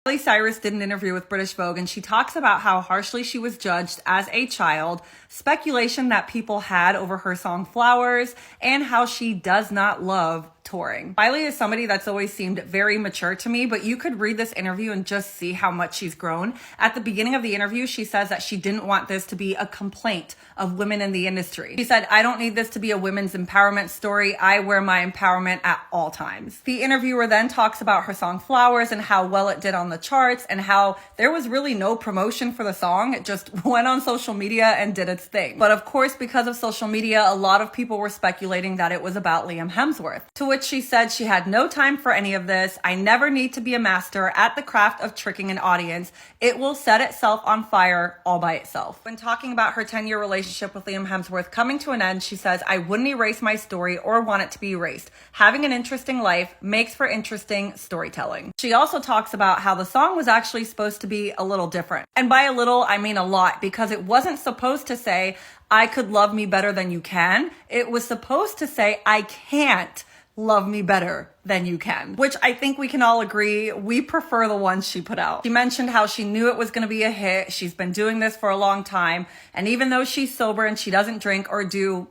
Miley Cyrus did an interview with British Vogue and she talks about how harshly she was judged as a child, speculation that people had over her song Flowers, and how she does not love touring. Miley is somebody that's always seemed very mature to me, but you could read this interview and just see how much she's grown. At the beginning of the interview, she says that she didn't want this to be a complaint of women in the industry. She said, "I don't need this to be a women's empowerment story. I wear my empowerment at all times." The interviewer then talks about her song Flowers and how well it did on the charts and how there was really no promotion for the song. It just went on social media and did its thing. But of course, because of social media, a lot of people were speculating that it was about Liam Hemsworth. To which she said she had no time for any of this. "I never need to be a master at the craft of tricking an audience. It will set itself on fire all by itself." When talking about her 10-year relationship with Liam Hemsworth coming to an end, she says, "I wouldn't erase my story or want it to be erased. Having an interesting life makes for interesting storytelling." She also talks about how the song was actually supposed to be a little different. And by a little, I mean a lot, because it wasn't supposed to say, "I could love me better than you can." It was supposed to say, "I can't love me better than you can," which I think we can all agree we prefer the ones she put out. She mentioned how she knew it was going to be a hit. She's been doing this for a long time. And even though she's sober and she doesn't drink or do,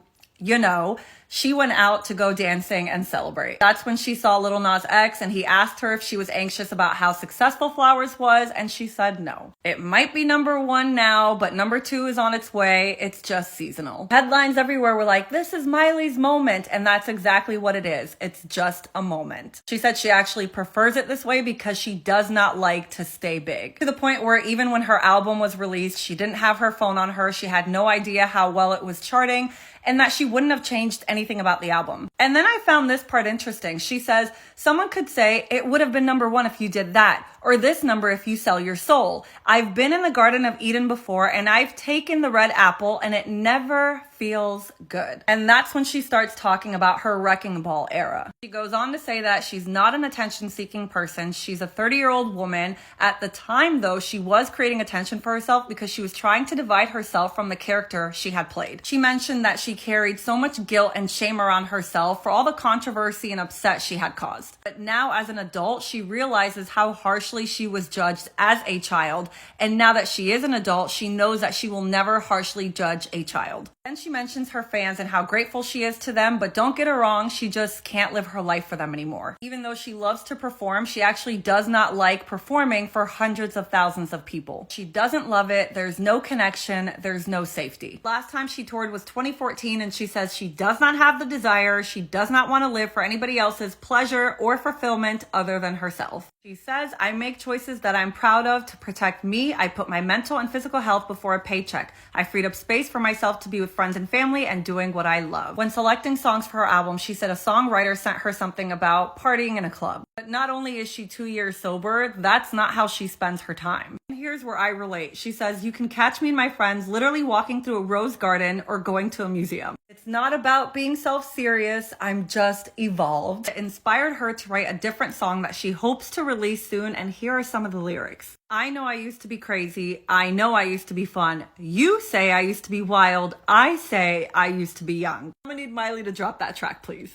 she went out to go dancing and celebrate. That's when she saw Lil Nas X and he asked her if she was anxious about how successful Flowers was, and she said no. It might be #1 now, but #2 is on its way. It's just seasonal. Headlines everywhere were like, "This is Miley's moment," and that's exactly what it is. It's just a moment. She said she actually prefers it this way because she does not like to stay big. To the point where even when her album was released, she didn't have her phone on her. She had no idea how well it was charting, and that she wouldn't have changed anything about the album. And then I found this part interesting. She says, "Someone could say it would have been #1 if you did that, or this number if you sell your soul. I've been in the Garden of Eden before and I've taken the red apple and it never feels good." And that's when she starts talking about her Wrecking Ball era. She goes on to say that she's not an attention-seeking person. She's a 30-year-old woman. At the time, though, she was creating attention for herself because she was trying to divide herself from the character she had played. She mentioned that she carried so much guilt and shame around herself for all the controversy and upset she had caused. But now, as an adult, she realizes how harshly she was judged as a child. And now that she is an adult, she knows that she will never harshly judge a child. Then she mentions her fans and how grateful she is to them, but don't get her wrong, she just can't live her life for them anymore. Even though she loves to perform, she actually does not like performing for hundreds of thousands of people. She doesn't love it. There's no connection. There's no safety. Last time she toured was 2014, and she says she does not have the desire. She does not want to live for anybody else's pleasure or fulfillment other than herself. She says, "I make choices that I'm proud of to protect me. I put my mental and physical health before a paycheck. I freed up space for myself to be with friends and family and doing what I love." When selecting songs for her album, she said a songwriter sent her something about partying in a club. But not only is she 2 years sober, that's not how she spends her time. And here's where I relate. She says, "You can catch me and my friends literally walking through a rose garden or going to a museum. It's not about being self-serious. I'm just evolved." It inspired her to write a different song that she hopes to release soon, and here are some of the lyrics. "I know I used to be crazy. I know I used to be fun. You say I used to be wild. I say I used to be young." I'm gonna need Miley to drop that track, please.